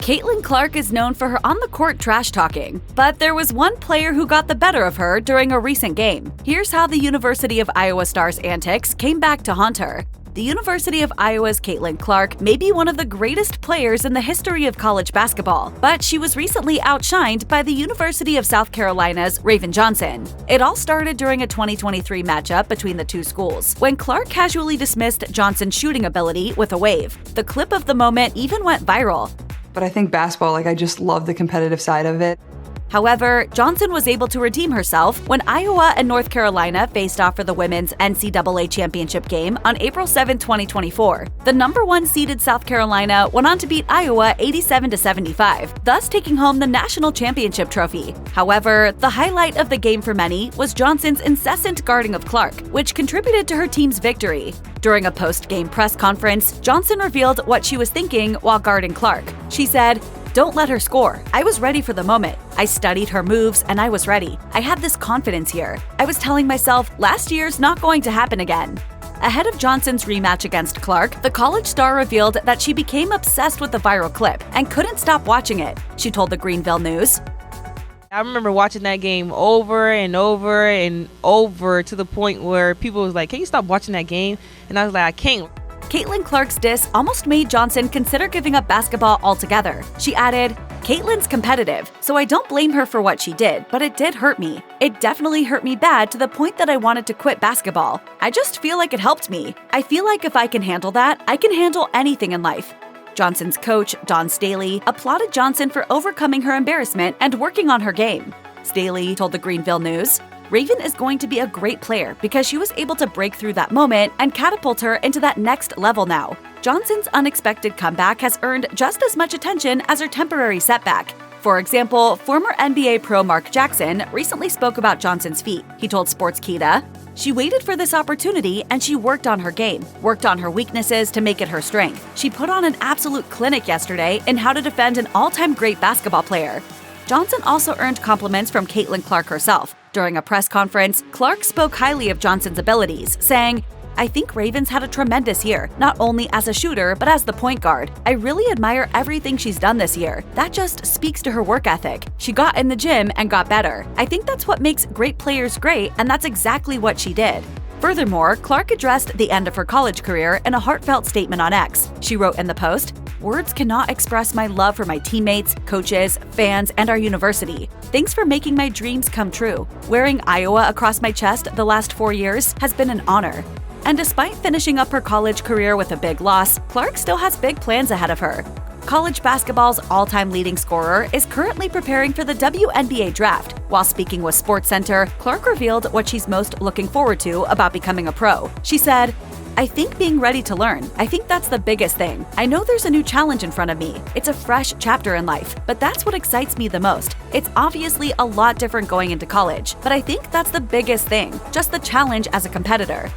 Caitlin Clark is known for her on-the-court trash talking, but there was one player who got the better of her during a recent game. Here's how the University of Iowa star's antics came back to haunt her. The University of Iowa's Caitlin Clark may be one of the greatest players in the history of college basketball, but she was recently outshined by the University of South Carolina's Raven Johnson. It all started during a 2023 matchup between the two schools, when Clark casually dismissed Johnson's shooting ability with a wave. The clip of the moment even went viral. But I think basketball, I just love the competitive side of it. However, Johnson was able to redeem herself when Iowa and North Carolina faced off for the women's NCAA championship game on April 7, 2024. The number 1 seeded South Carolina went on to beat Iowa 87-75, thus taking home the national championship trophy. However, the highlight of the game for many was Johnson's incessant guarding of Clark, which contributed to her team's victory. During a post-game press conference, Johnson revealed what she was thinking while guarding Clark. She said, "Don't let her score. I was ready for the moment. I studied her moves and I was ready. I had this confidence here. I was telling myself, last year's not going to happen again." Ahead of Johnson's rematch against Clark, the college star revealed that she became obsessed with the viral clip and couldn't stop watching it. She told the Greenville News, I remember watching that game over and over and over to the point where people was like, "Can you stop watching that game?" And I was like, "I can't." Caitlin Clark's diss almost made Johnson consider giving up basketball altogether. She added, "Caitlin's competitive, so I don't blame her for what she did, but it did hurt me. It definitely hurt me bad to the point that I wanted to quit basketball. I just feel like it helped me. I feel like if I can handle that, I can handle anything in life." Johnson's coach, Dawn Staley, applauded Johnson for overcoming her embarrassment and working on her game. Staley told the Greenville News, "Raven is going to be a great player because she was able to break through that moment and catapult her into that next level now. Johnson's unexpected comeback has earned just as much attention as her temporary setback." For example, former NBA pro Mark Jackson recently spoke about Johnson's feat. He told Sportskeeda, "She waited for this opportunity and she worked on her game, worked on her weaknesses to make it her strength. She put on an absolute clinic yesterday in how to defend an all-time great basketball player." Johnson also earned compliments from Caitlin Clark herself. During a press conference, Clark spoke highly of Johnson's abilities, saying, "I think Ravens had a tremendous year, not only as a shooter, but as the point guard. I really admire everything she's done this year. That just speaks to her work ethic. She got in the gym and got better. I think that's what makes great players great, and that's exactly what she did." Furthermore, Clark addressed the end of her college career in a heartfelt statement on X. She wrote in the post, "Words cannot express my love for my teammates, coaches, fans, and our university. Thanks for making my dreams come true. Wearing Iowa across my chest the last 4 years has been an honor." And despite finishing up her college career with a big loss, Clark still has big plans ahead of her. College basketball's all-time leading scorer is currently preparing for the WNBA draft. While speaking with SportsCenter, Clark revealed what she's most looking forward to about becoming a pro. She said, "I think being ready to learn. I think that's the biggest thing. I know there's a new challenge in front of me. It's a fresh chapter in life, but that's what excites me the most. It's obviously a lot different going into college, but I think that's the biggest thing, just the challenge as a competitor."